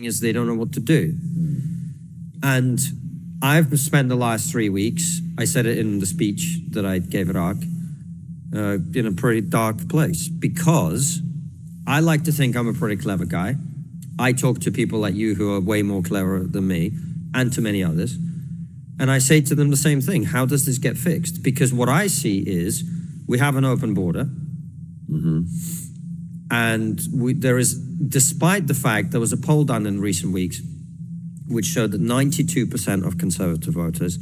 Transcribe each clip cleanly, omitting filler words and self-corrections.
is they don't know what to do. And I've spent the last 3 weeks, I said it in the speech that I gave at ARC, in a pretty dark place, because I like to think I'm a pretty clever guy. I talk to people like you who are way more clever than me, and to many others. And I say to them the same thing. How does this get fixed? Because what I see is we have an open border. And there is, despite the fact there was a poll done in recent weeks which showed that 92% of Conservative voters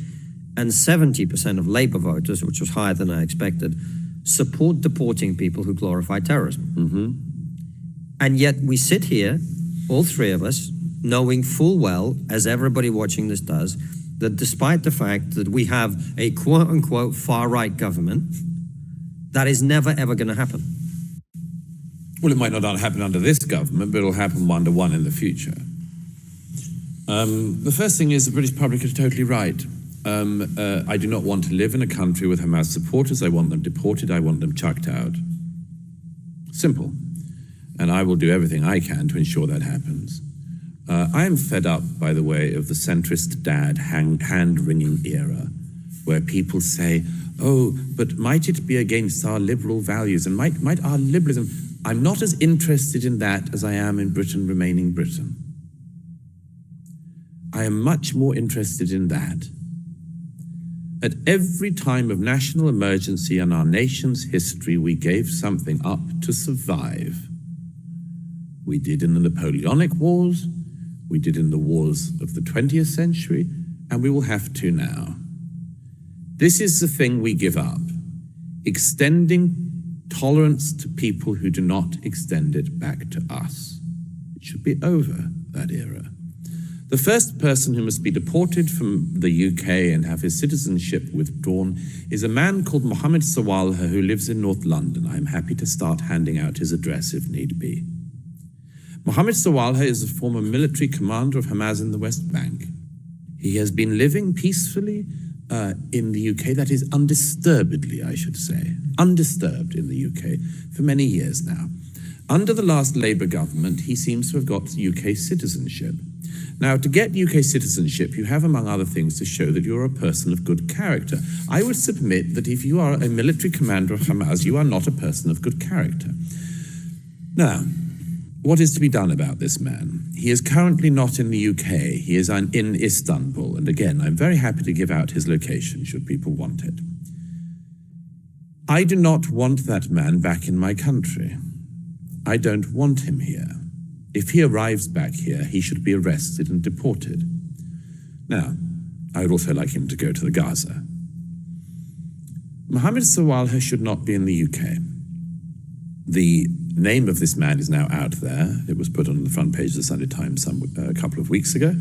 and 70% of Labour voters, which was higher than I expected, support deporting people who glorify terrorism. And yet we sit here, all three of us, knowing full well, as everybody watching this does, that despite the fact that we have a quote-unquote far-right government, that is never, ever going to happen. Well, it might not happen under this government, but it'll happen one to one in the future. The first thing is the British public is totally right. I do not want to live in a country with Hamas supporters. I want them deported. I want them chucked out. Simple. And I will do everything I can to ensure that happens. I am fed up, by the way, of the centrist dad hand-wringing era, where people say, oh, but might it be against our liberal values? And might our liberalism... I'm not as interested in that as I am in Britain remaining Britain. I am much more interested in that. At every time of national emergency in our nation's history, we gave something up to survive. We did in the Napoleonic Wars, we did in the wars of the 20th century, and we will have to now. This is the thing we give up, extending tolerance to people who do not extend it back to us. It should be over, that era. The first person who must be deported from the UK and have his citizenship withdrawn is a man called Mohammed Sawalha who lives in North London. I am happy to start handing out his address if need be. Mohammed Sawalha is a former military commander of Hamas in the West Bank. He has been living peacefully in the UK, that is undisturbedly, I should say, undisturbed in the UK for many years now. Under the last Labour government, he seems to have got UK citizenship. Now, to get UK citizenship, you have, among other things, to show that you're a person of good character. I would submit that if you are a military commander of Hamas, you are not a person of good character. Now, what is to be done about this man? He is currently not in the UK. He is in Istanbul. And again, I'm very happy to give out his location, should people want it. I do not want that man back in my country. I don't want him here. If he arrives back here, he should be arrested and deported. Now, I would also like him to go to the Gaza. Mohammed Sawalha should not be in the UK. The name of this man is now out there. It was put on the front page of the Sunday Times a couple of weeks ago.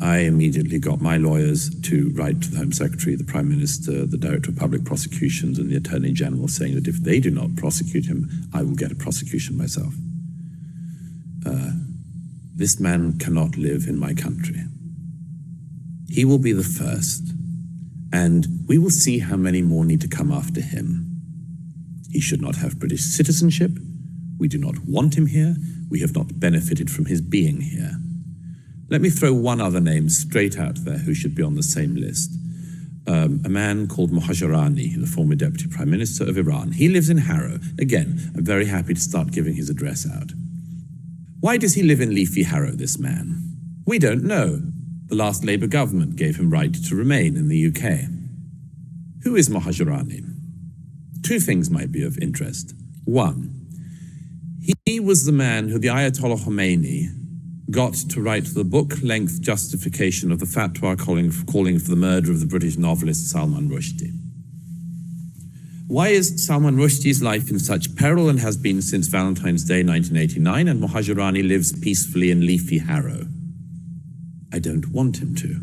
I immediately got my lawyers to write to the Home Secretary, the Prime Minister, the Director of Public Prosecutions, and the Attorney General, saying that if they do not prosecute him, I will get a prosecution myself. This man cannot live in my country. He will be the first, and we will see how many more need to come after him. He should not have British citizenship. We do not want him here. We have not benefited from his being here. Let me throw one other name straight out there who should be on the same list. A man called Mohajerani, the former Deputy Prime Minister of Iran. He lives in Harrow. Again, I'm very happy to start giving his address out. Why does he live in Leafy Harrow, this man? We don't know. The last Labour government gave him right to remain in the UK. Who is Mohajerani? Two things might be of interest. One, he was the man who the Ayatollah Khomeini got to write the book-length justification of the fatwa calling for the murder of the British novelist Salman Rushdie. Why is Salman Rushdie's life in such peril and has been since Valentine's Day 1989, and Mohajerani lives peacefully in Leafy Harrow? I don't want him to.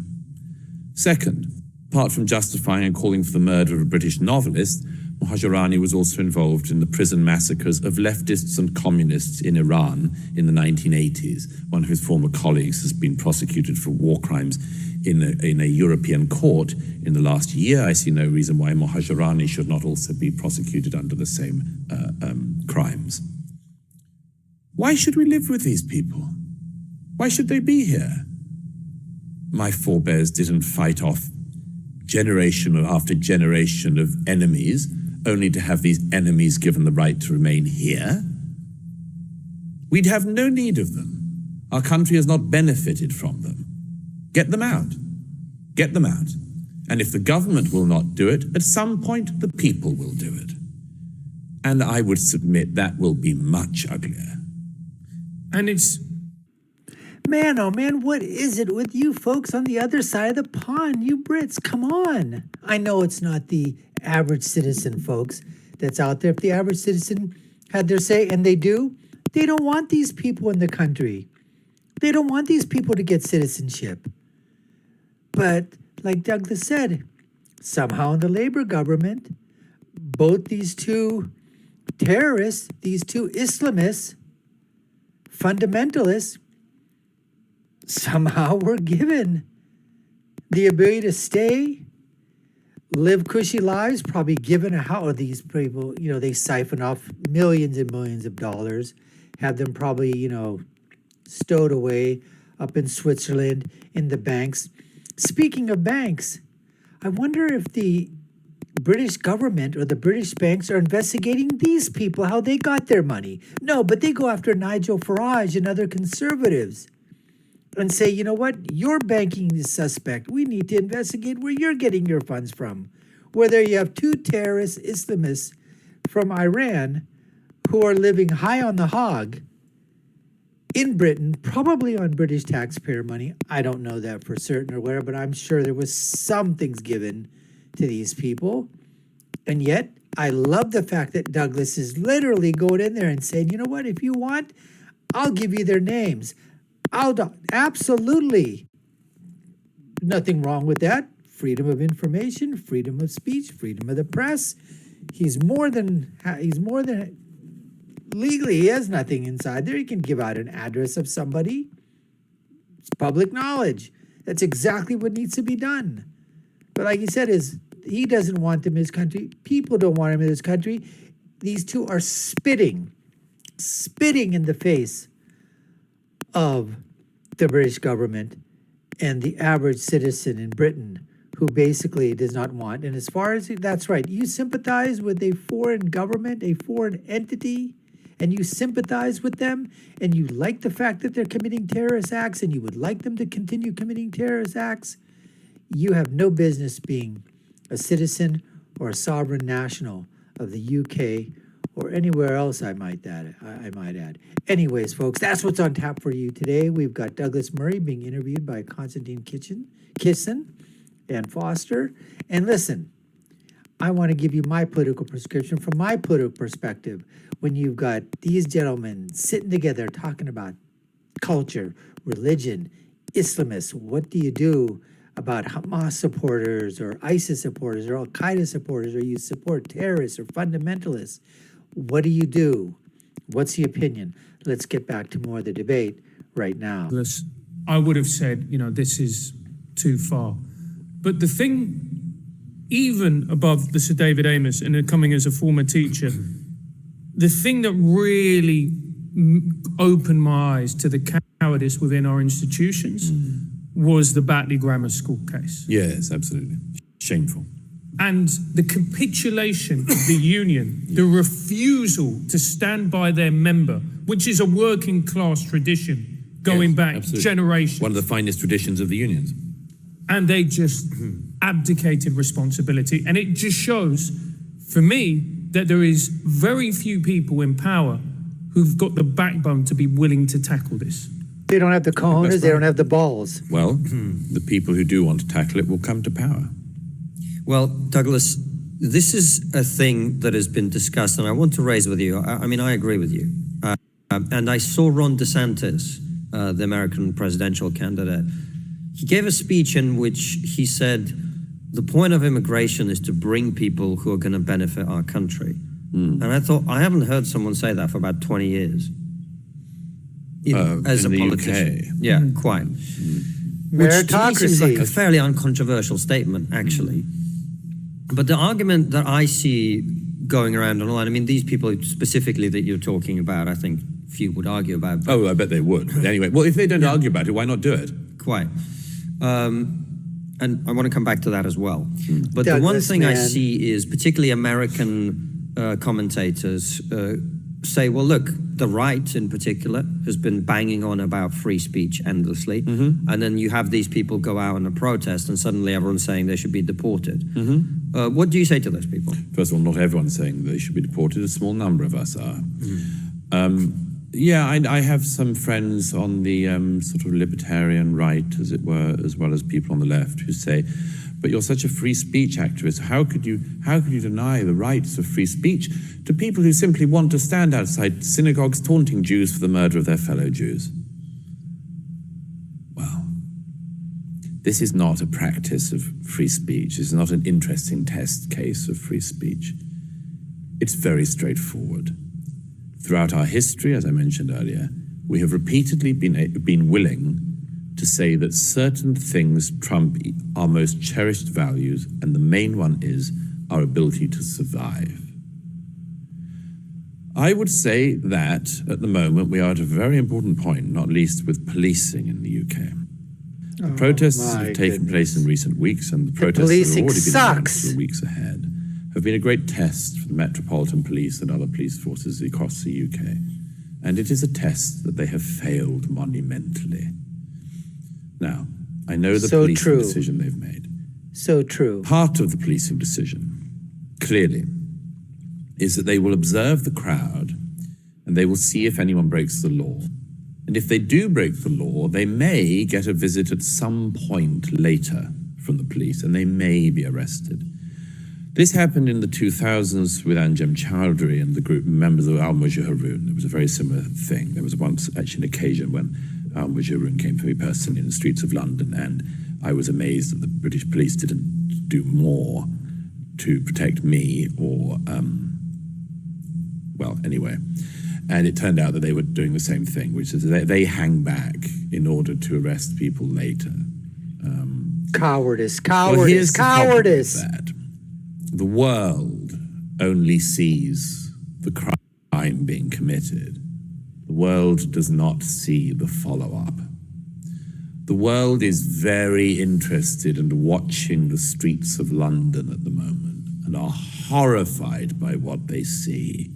Second, apart from justifying and calling for the murder of a British novelist, Mohajerani was also involved in the prison massacres of leftists and communists in Iran in the 1980s. One of his former colleagues has been prosecuted for war crimes in a European court in the last year. I see no reason why Mohajerani should not also be prosecuted under the same crimes. Why should we live with these people? Why should they be here? My forebears didn't fight off generation after generation of enemies, only to have these enemies given the right to remain here. We'd have no need of them. Our country has not benefited from them. Get them out. Get them out. And if the government will not do it, at some point the people will do it. And I would submit that will be much uglier. And it's... Man, oh man, what is it with you folks on the other side of the pond? You Brits, come on. I know it's not the average citizen, folks, that's out there. If the average citizen had their say, and they do, they don't want these people in the country. They don't want these people to get citizenship. But like Douglas said, somehow in the Labour government, both these two terrorists, these two Islamists, fundamentalists, somehow were given the ability to stay, live cushy lives, probably given a house. These people, they siphon off millions and millions of dollars, have them probably, stowed away up in Switzerland in the banks. Speaking of banks, I wonder if the British government or the British banks are investigating these people, how they got their money. No, but they go after Nigel Farage and other conservatives and say, you know what, you're banking is suspect. We need to investigate where you're getting your funds from. Whether you have two terrorist Islamists from Iran who are living high on the hog in Britain, probably on British taxpayer money. I don't know that for certain or whatever, but I'm sure there was some things given to these people. And yet, I love the fact that Douglas is literally going in there and saying, you know what, if you want, I'll give you their names. Absolutely. Nothing wrong with that. Freedom of information, freedom of speech, freedom of the press. He's more than legally, he has nothing inside there. He can give out an address of somebody. It's public knowledge. That's exactly what needs to be done. But like he said, he doesn't want them in his country. People don't want him in his country. These two are spitting in the face of the British government and the average citizen in Britain who basically does not want. And as far as that's right, you sympathize with a foreign government, a foreign entity, and you sympathize with them, and you like the fact that they're committing terrorist acts, and you would like them to continue committing terrorist acts, you have no business being a citizen or a sovereign national of the UK or anywhere else, I might add. Anyways, folks, that's what's on tap for you today. We've got Douglas Murray being interviewed by Konstantin Kisin and Foster. And listen, I want to give you my political prescription from my political perspective. When you've got these gentlemen sitting together talking about culture, religion, Islamists, what do you do about Hamas supporters or ISIS supporters or Al-Qaeda supporters, or you support terrorists or fundamentalists? What do you do? What's the opinion? Let's get back to more of the debate right now. I would have said, this is too far. But the thing, even above the Sir David Amos and coming as a former teacher, the thing that really opened my eyes to the cowardice within our institutions was the Batley Grammar School case. Yes, absolutely. Shameful. And the capitulation of the union, the refusal to stand by their member, which is a working class tradition going back generations. One of the finest traditions of the unions. And they just abdicated responsibility. And it just shows, for me, that there is very few people in power who've got the backbone to be willing to tackle this. They don't have the cojones, they don't have the balls. Well, the people who do want to tackle it will come to power. Well, Douglas, this is a thing that has been discussed, and I want to raise with you. I mean, I agree with you. And I saw Ron DeSantis, the American presidential candidate. He gave a speech in which he said, the point of immigration is to bring people who are going to benefit our country. And I thought, I haven't heard someone say that for about 20 years. As a politician. UK. Yeah, quite. Which to me seems like a fairly uncontroversial statement, actually. But the argument that I see going around online, I mean, these people specifically that you're talking about, I think few would argue about. But Oh, I bet they would. Anyway, well, if they don't argue about it, why not do it? quite. And I want to come back to that as well. But the one Douglas, thing I man. see is particularly American commentators say, well, look, the right in particular has been banging on about free speech endlessly. And then you have these people go out on a protest and suddenly everyone's saying they should be deported. What do you say to those people? First of all, not everyone's saying they should be deported. A small number of us are. Yeah, I have some friends on the sort of libertarian right, as it were, as well as people on the left who say, but you're such a free speech activist. How could you deny the rights of free speech to people who simply want to stand outside synagogues taunting Jews for the murder of their fellow Jews? Well, this is not a practice of free speech. This is not an interesting test case of free speech. It's very straightforward. Throughout our history, as I mentioned earlier, we have repeatedly been willing to say that certain things trump our most cherished values, and the main one is our ability to survive. I would say that at the moment we are at a very important point, not least with policing in the UK. The protests that have taken place in recent weeks, and the protests that have already been announced for the weeks ahead, have been a great test for the Metropolitan Police and other police forces across the UK. And it is a test that they have failed monumentally. Now, I know the policing decision they've made. So true. Part of the policing decision, clearly, is that they will observe the crowd and they will see if anyone breaks the law. And if they do break the law, they may get a visit at some point later from the police and they may be arrested. This happened in the 2000s with Anjem Chowdhury and the group members of Al-Mujahirun. It was a very similar thing. There was once actually an occasion when Al-Mujahirun came for me personally in the streets of London, and I was amazed that the British police didn't do more to protect me or, well, anyway. And it turned out that they were doing the same thing, which is they hang back in order to arrest people later. Cowardice, Well, cowardice, here's the problem with cowardice. that. The world only sees the crime being committed. The world does not see the follow-up. The world is very interested in watching the streets of London at the moment and are horrified by what they see.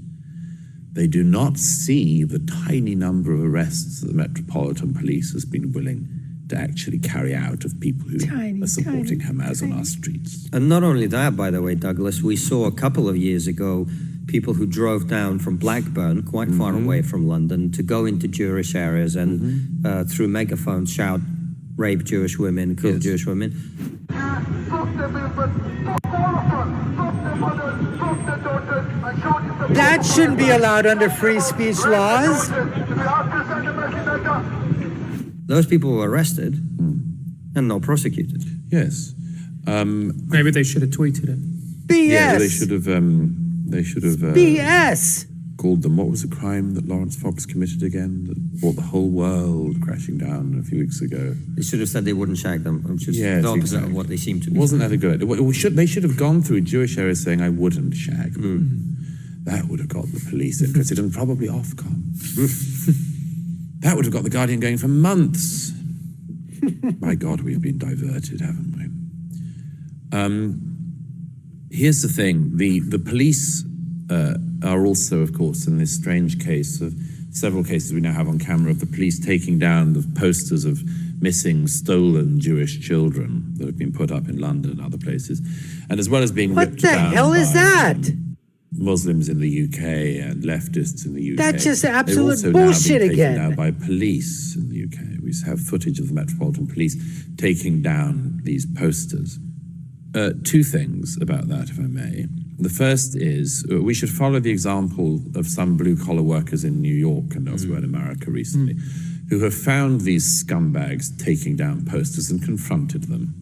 They do not see the tiny number of arrests that the Metropolitan Police has been willing to actually carry out of people who are supporting Hamas on our streets. And not only that, by the way, Douglas, we saw a couple of years ago people who drove down from Blackburn, quite far away from London, to go into Jewish areas and through megaphones shout, rape Jewish women, kill Jewish women. That shouldn't be allowed under free speech laws. Those people were arrested and not prosecuted. Yes. Maybe they should have tweeted it. BS. Yeah, they should have BS. called them. What was the crime that Lawrence Fox committed again that brought the whole world crashing down a few weeks ago? They should have said they wouldn't shag them, which is Yes, the opposite exactly. of what they seem to be. Wasn't that a good idea? They should have gone through Jewish areas saying, I wouldn't shag. That would have got the police interested and probably Ofcom. That would have got the Guardian going for months. My God, we've been diverted, haven't we? Here's the thing. The police are also, of course, in this strange case of several cases we now have on camera of the police taking down the posters of missing, stolen Jewish children that have been put up in London and other places. And as well as being What ripped the down hell is by that? Muslims in the UK and leftists in the UK. That's just They've absolute also bullshit now been taken again. down by police in the UK. We have footage of the Metropolitan Police taking down these posters. Two things about that, if I may. The first is we should follow the example of some blue-collar workers in New York and elsewhere in America recently who have found these scumbags taking down posters and confronted them.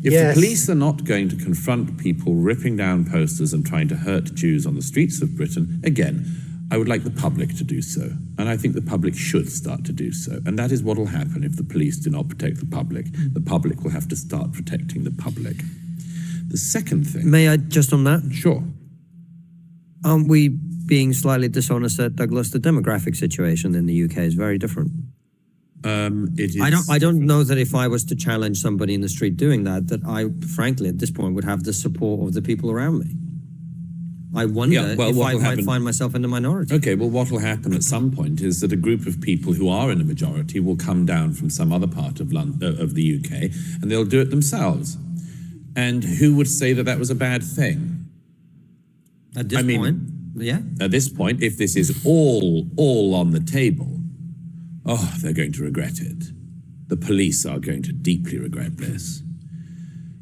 If the police are not going to confront people ripping down posters and trying to hurt Jews on the streets of Britain, again, I would like the public to do so. And I think the public should start to do so. And that is what will happen if the police do not protect the public. The public will have to start protecting the public. The second thing... May I just on that? Sure. Aren't we being slightly dishonest at Douglas, the demographic situation in the UK is very different. It is. I don't know that if I was to challenge somebody in the street doing that I frankly at this point would have the support of the people around me. I wonder if I might find myself in the minority. Okay, well, what will happen at some point is that a group of people who are in a majority will come down from some other part of of the UK, and they'll do it themselves. And who would say that that was a bad thing? At this point, yeah. At this point, if this is all on the table, oh, they're going to regret it. The police are going to deeply regret this.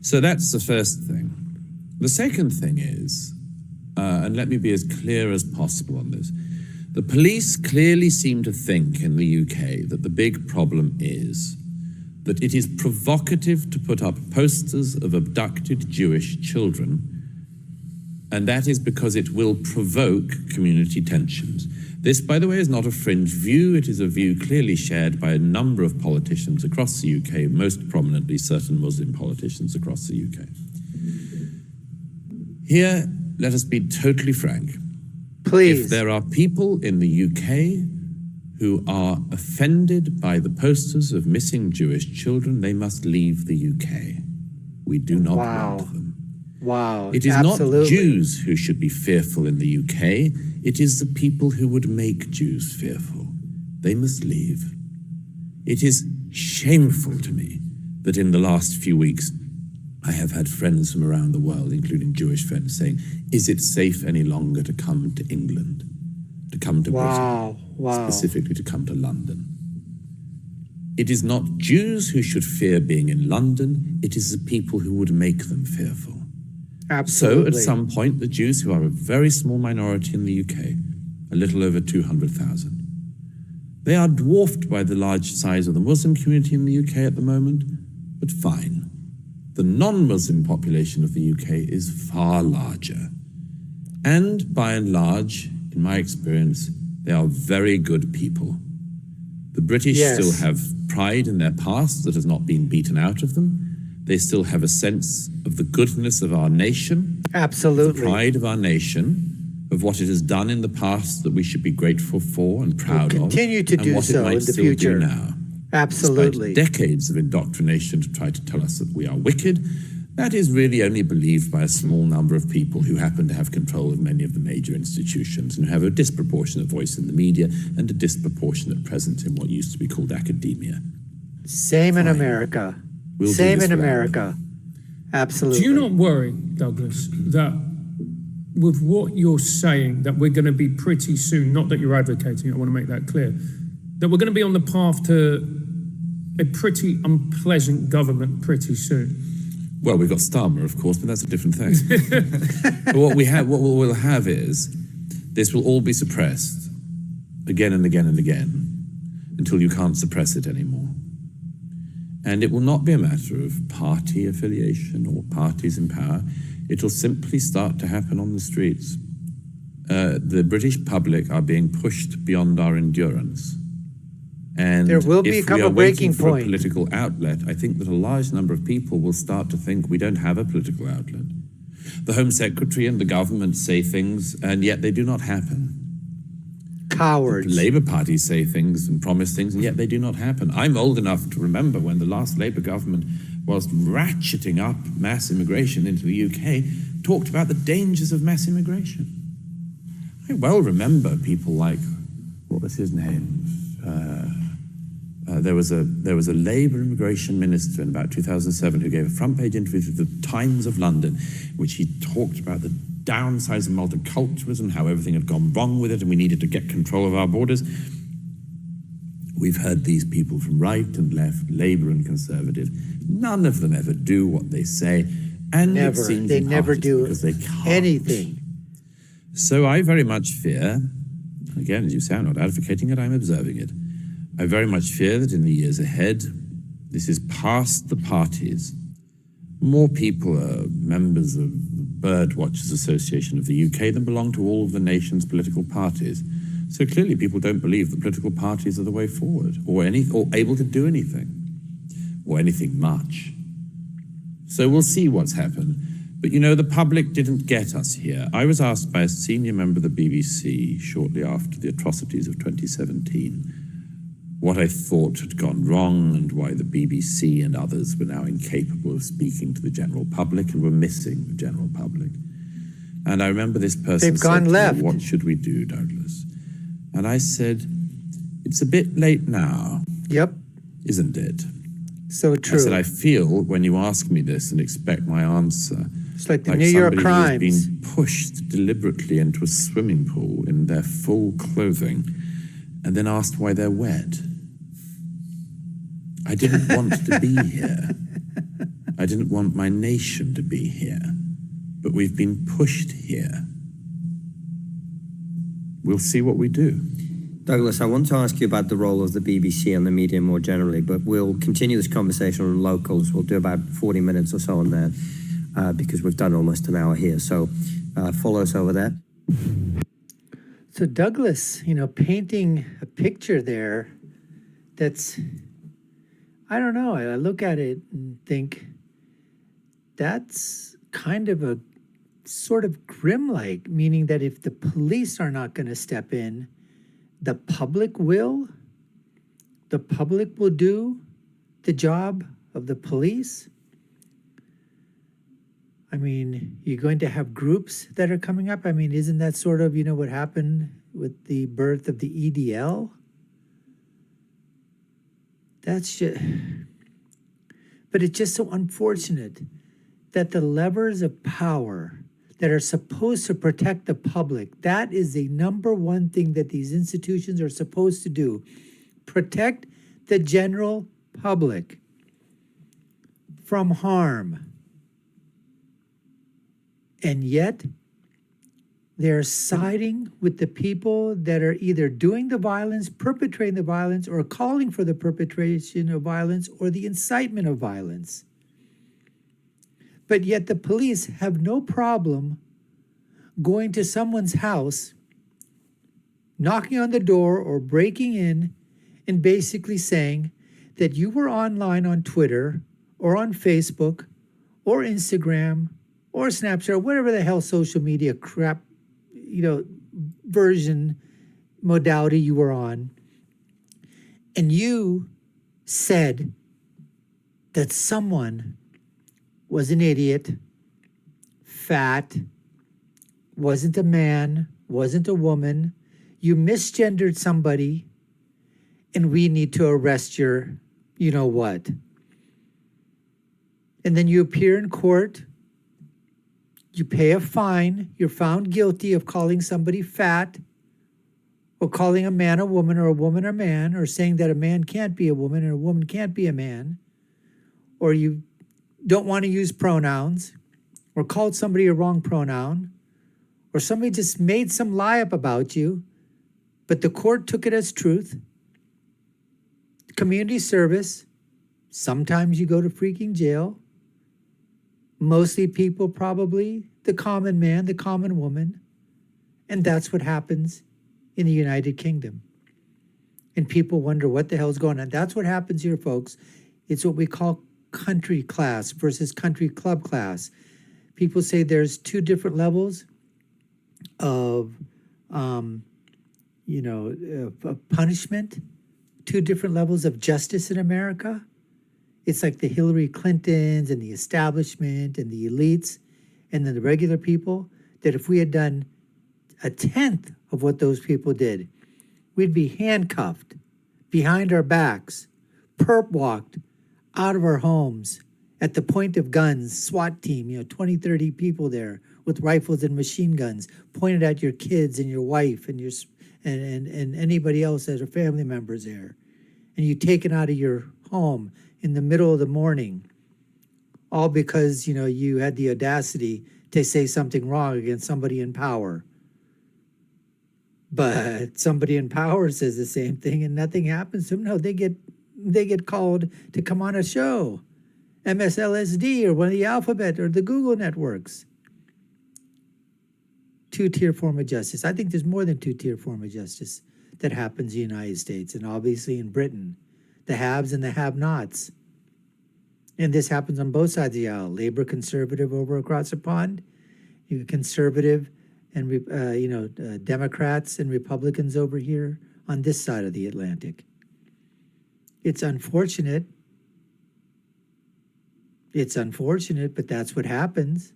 So that's the first thing. The second thing is, and let me be as clear as possible on this, the police clearly seem to think in the UK that the big problem is that it is provocative to put up posters of abducted Jewish children, and that is because it will provoke community tensions. This, by the way, is not a fringe view. It is a view clearly shared by a number of politicians across the UK, most prominently certain Muslim politicians across the UK. Here, let us be totally frank. Please. If there are people in the UK who are offended by the posters of missing Jewish children, they must leave the UK. We do not want them. Wow. It is not Jews who should be fearful in the UK. It is the people who would make Jews fearful. They must leave. It is shameful to me that in the last few weeks, I have had friends from around the world, including Jewish friends, saying, is it safe any longer to come to England, to come to Britain, specifically to come to London? It is not Jews who should fear being in London, it is the people who would make them fearful. Absolutely. So at some point, the Jews, who are a very small minority in the UK, a little over 200,000, they are dwarfed by the large size of the Muslim community in the UK at the moment, but fine. The non-Muslim population of the UK is far larger. And by and large, in my experience, they are very good people. The British still have pride in their past that has not been beaten out of them. They still have a sense of the goodness of our nation. Absolutely. The pride of our nation, of what it has done in the past that we should be grateful for and proud of. Continue to do so in the future. Now. Absolutely. Despite decades of indoctrination to try to tell us that we are wicked, that is really only believed by a small number of people who happen to have control of many of the major institutions and who have a disproportionate voice in the media and a disproportionate presence in what used to be called academia. Same in America. Same in America. Absolutely. Do you not worry, Douglas, that with what you're saying, that we're going to be pretty soon, not that you're advocating, I want to make that clear, that we're going to be on the path to a pretty unpleasant government pretty soon? Well, we've got Starmer, of course, but that's a different thing. But what we'll have is, this will all be suppressed again and again and again until you can't suppress it anymore. And it will not be a matter of party affiliation or parties in power. It will simply start to happen on the streets. The British public are being pushed beyond our endurance. And there will become a breaking point. A political outlet, I think that a large number of people will start to think we don't have a political outlet. The Home Secretary and the government say things, and yet they do not happen. Cowards. The Labour Party say things and promise things, and yet they do not happen. I'm old enough to remember when the last Labour government was ratcheting up mass immigration into the UK, talked about the dangers of mass immigration. I well remember people like, what was his name? There was a Labour immigration minister in about 2007 who gave a front page interview to the Times of London, which he talked about the downsides of multiculturalism, how everything had gone wrong with it, and we needed to get control of our borders. We've heard these people from right and left, Labour and Conservative. None of them ever do what they say, and never. It seems they never do because they can't. Anything. So I very much fear, again, as you say, I'm not advocating it, I'm observing it. I very much fear that in the years ahead, this is past the parties. More people are members of the Birdwatchers Association of the UK than belong to all of the nation's political parties. So clearly people don't believe the political parties are the way forward, or able to do anything, or anything much. So we'll see what's happened. But you know, the public didn't get us here. I was asked by a senior member of the BBC shortly after the atrocities of 2017 what I thought had gone wrong and why the BBC and others were now incapable of speaking to the general public and were missing the general public. And I remember this person They've gone said to me, left. "What should we do, Douglas?" And I said, "It's a bit late now, Yep. isn't it?" So I true. said, "I feel when you ask me this and expect my answer, It's like the New York somebody crimes. who's been pushed deliberately into a swimming pool in their full clothing and then asked why they're wet. I didn't want to be here. I didn't want my nation to be here. But we've been pushed here. We'll see what we do." Douglas, I want to ask you about the role of the BBC and the media more generally, but we'll continue this conversation on locals. We'll do about 40 minutes or so on that because we've done almost an hour here. So follow us over there. So Douglas, painting a picture there that's, I don't know, I look at it and think that's kind of a sort of grim-like, meaning that if the police are not going to step in, the public will. The public will do the job of the police. I mean, you're going to have groups that are coming up. I mean, isn't that sort of, what happened with the birth of the EDL? That's just, but it's just so unfortunate that the levers of power that are supposed to protect the public, that is the number one thing that these institutions are supposed to do. Protect the general public from harm. And yet, they're siding with the people that are either doing the violence, perpetrating the violence, or calling for the perpetration of violence or the incitement of violence. But yet the police have no problem going to someone's house, knocking on the door or breaking in and basically saying that you were online on Twitter or on Facebook or Instagram or Snapchat or whatever the hell social media crap, version, modality you were on, and you said that someone was an idiot, fat, wasn't a man, wasn't a woman, you misgendered somebody, and we need to arrest your what. And then you appear in court, you pay a fine, you're found guilty of calling somebody fat, or calling a man a woman, or a woman a man, or saying that a man can't be a woman and a woman can't be a man, or you don't want to use pronouns, or called somebody a wrong pronoun, or somebody just made some lie up about you, but the court took it as truth. Community service, sometimes you go to freaking jail. Mostly people, probably the common man, the common woman. And that's what happens in the United Kingdom. And people wonder what the hell's going on. That's what happens here, folks. It's what we call country class versus country club class. People say there's two different levels of, of punishment, two different levels of justice in America. It's like the Hillary Clintons and the establishment and the elites and then the regular people, that if we had done a tenth of what those people did, we'd be handcuffed behind our backs, perp walked out of our homes at the point of guns, SWAT team, 20, 30 people there with rifles and machine guns pointed at your kids and your wife and your and anybody else that are family members there. And you taken out of your home in the middle of the morning, all because, you had the audacity to say something wrong against somebody in power. But somebody in power says the same thing and nothing happens to them. No, they get called to come on a show, MSLSD or one of the Alphabet or the Google networks. Two-tier form of justice. I think there's more than two-tier form of justice that happens in the United States and obviously in Britain. The haves and the have-nots. And this happens on both sides of the aisle. Labor, conservative over across the pond. You conservative and Democrats and Republicans over here on this side of the Atlantic. It's unfortunate. It's unfortunate, but that's what happens.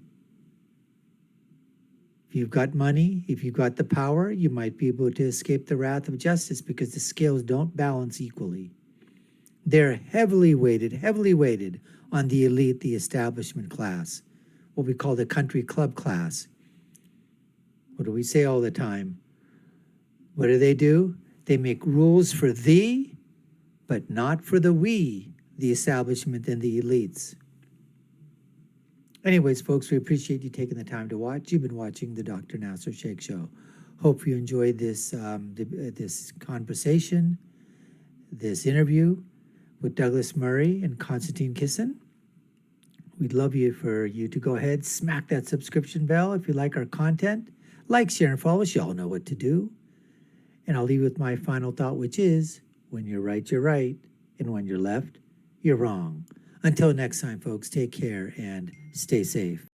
If you've got money, if you've got the power, you might be able to escape the wrath of justice because the scales don't balance equally. They're heavily weighted on the elite, the establishment class, what we call the country club class. What do we say all the time? What do? They make rules for thee, but not for the we, the establishment and the elites. Anyways, folks, we appreciate you taking the time to watch. You've been watching the Dr. Nasir Shaikh Show. Hope you enjoyed this this conversation, this interview with Douglas Murray and Konstantin Kisin. We'd love for you to go ahead, smack that subscription bell if you like our content. Like, share, and follow us. You all know what to do. And I'll leave you with my final thought, which is, when you're right, you're right. And when you're left, you're wrong. Until next time, folks, take care and stay safe.